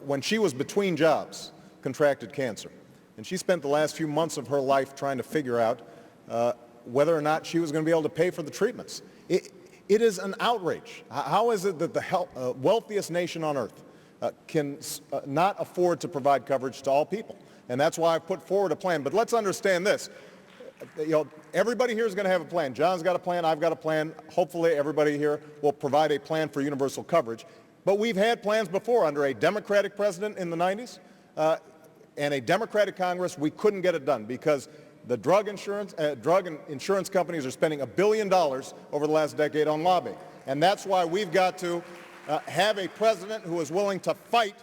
when she was between jobs, contracted cancer. And she spent the last few months of her life trying to figure out whether or not she was going to be able to pay for the treatments. It is an outrage. How is it that the wealthiest nation on earth can not afford to provide coverage to all people? And that's why I put forward a plan. But let's understand this. Everybody here is going to have a plan. John's got a plan. I've got a plan. Hopefully everybody here will provide a plan for universal coverage. But we've had plans before under a Democratic president in the 90s and a Democratic Congress. We couldn't get it done because the drug and insurance companies are spending $1 billion over the last decade on lobbying. And that's why we've got to have a president who is willing to fight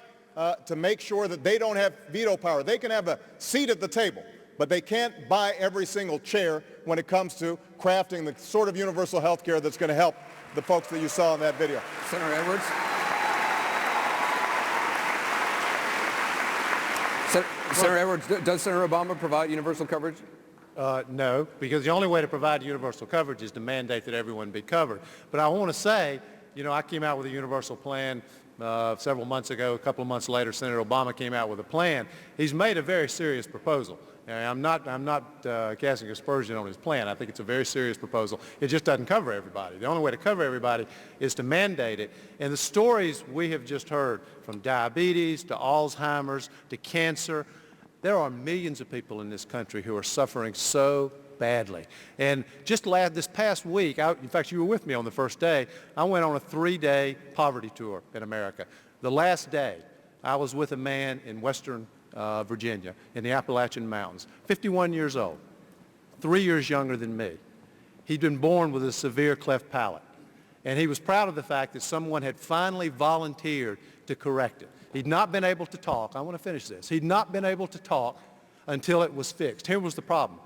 to make sure that they don't have veto power. They can have a seat at the table, but they can't buy every single chair when it comes to crafting the sort of universal health care that's going to help the folks that you saw in that video. Senator Edwards. Senator Edwards, does Senator Obama provide universal coverage? No, because the only way to provide universal coverage is to mandate that everyone be covered. But I want to say, I came out with a universal plan several months ago. A couple of months later, Senator Obama came out with a plan. He's made a very serious proposal. I'm not casting aspersion on his plan. I think it's a very serious proposal. It just doesn't cover everybody. The only way to cover everybody is to mandate it. And the stories we have just heard, from diabetes to Alzheimer's to cancer, there are millions of people in this country who are suffering so badly. And just this past week, in fact, you were with me on the first day, I went on a 3-day poverty tour in America. The last day, I was with a man in Western Virginia in the Appalachian Mountains, 51 years old, 3 years younger than me. He'd been born with a severe cleft palate, and he was proud of the fact that someone had finally volunteered to correct it. He'd not been able to talk. I want to finish this. He'd not been able to talk until it was fixed. Here was the problem.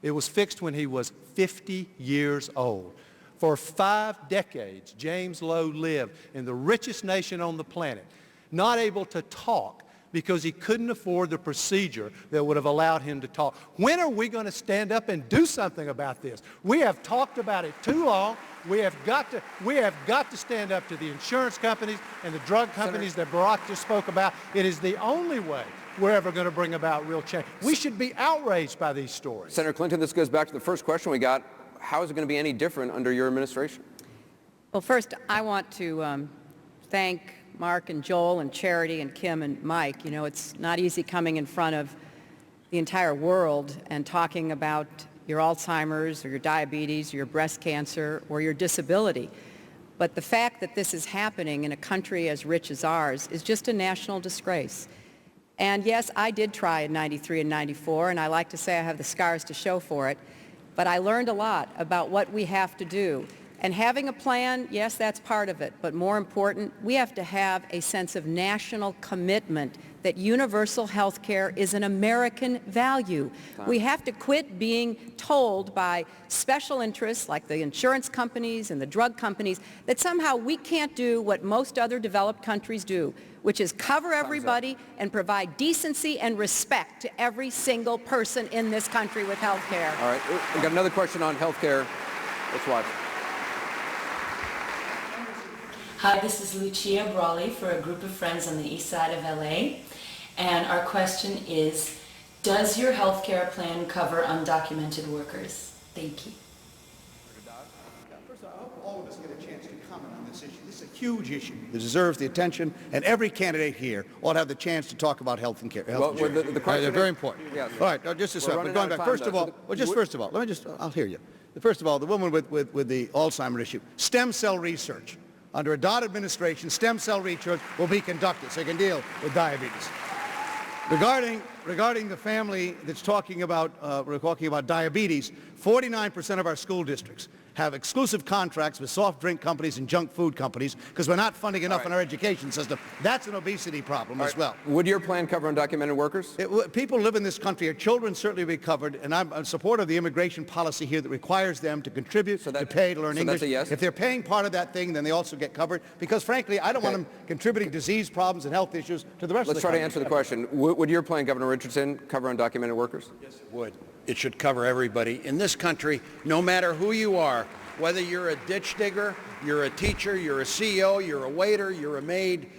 It was fixed when he was 50 years old. For 5 decades, James Lowe lived in the richest nation on the planet, not able to talk because he couldn't afford the procedure that would have allowed him to talk. When are we going to stand up and do something about this? We have talked about it too long. We have got to stand up to the insurance companies and the drug companies that Barack just spoke about. It is the only way we're ever going to bring about real change. We should be outraged by these stories. Senator Clinton, this goes back to the first question we got. How is it going to be any different under your administration? Well, first, I want to thank Mark and Joel and Charity and Kim and Mike. It's not easy coming in front of the entire world and talking about your Alzheimer's or your diabetes or your breast cancer or your disability. But the fact that this is happening in a country as rich as ours is just a national disgrace. And yes, I did try in 93 and 94, and I like to say I have the scars to show for it, but I learned a lot about what we have to do. And having a plan, yes, that's part of it, but more important, we have to have a sense of national commitment that universal health care is an American value. We have to quit being told by special interests like the insurance companies and the drug companies that somehow we can't do what most other developed countries do, which is cover everybody and provide decency and respect to every single person in this country with health care. All right, we've got another question on health care. Let's watch. Hi, this is Lucia Brawley for a group of friends on the east side of LA. And our question is, does your health care plan cover undocumented workers? Thank you. First of all, I hope all of us get a chance to comment on this issue. This is a huge issue that deserves the attention, and every candidate here ought to have the chance to talk about health and care. Well, the question they're very important. Yes. All right, just a second. Going back. First of all, I'll hear you. First of all, the woman with the Alzheimer's issue, stem cell research. Under a Dodd administration, stem cell research will be conducted so you can deal with diabetes. Regarding the family that's talking about, we're talking about diabetes, 49% of our school districts have exclusive contracts with soft drink companies and junk food companies because we're not funding enough in our education system. That's an obesity problem as well. Would your plan cover undocumented workers? People live in this country. Our children certainly will be covered, and I'm in support of the immigration policy here that requires them to contribute, to pay, to learn English. That's a yes? If they're paying part of that thing, then they also get covered because, frankly, I don't want them contributing disease problems and health issues to the rest of the country. Let's try to answer the question. Would your plan, Governor Richardson, cover undocumented workers? Yes, it would. It should cover everybody. In this country, no matter who you are, whether you're a ditch digger, you're a teacher, you're a CEO, you're a waiter, you're a maid,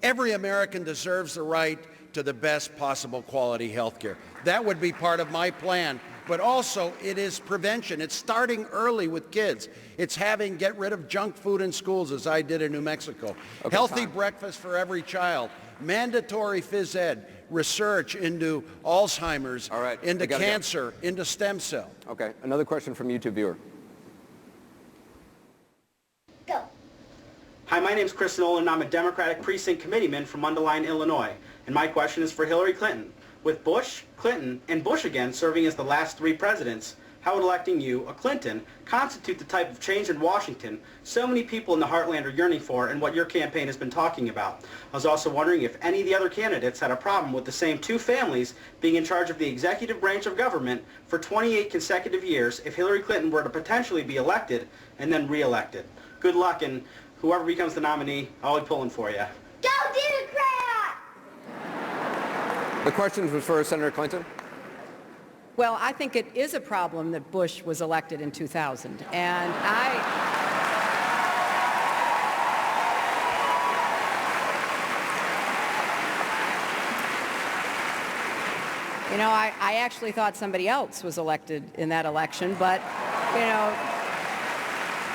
Every American deserves the right to the best possible quality health care. That would be part of my plan. But also, it is prevention. It's starting early with kids. It's get rid of junk food in schools, as I did in New Mexico. Okay, Healthy time. breakfast for every child. Mandatory phys ed. Research into Alzheimer's, All right, into we gotta go. cancer, into stem cell. Okay, another question from YouTube viewer. Go. Hi, my name's Chris Nolan, and I'm a Democratic Precinct Committeeman from Mundelein, Illinois. And my question is for Hillary Clinton. With Bush, Clinton, and Bush again serving as the last three presidents, how would electing you, a Clinton, constitute the type of change in Washington so many people in the heartland are yearning for and what your campaign has been talking about? I was also wondering if any of the other candidates had a problem with the same two families being in charge of the executive branch of government for 28 consecutive years if Hillary Clinton were to potentially be elected and then re-elected. Good luck, and whoever becomes the nominee, I'll be pulling for you. Go Democrat! The question was for Senator Clinton. Well, I think it is a problem that Bush was elected in 2000. And I actually thought somebody else was elected in that election, but,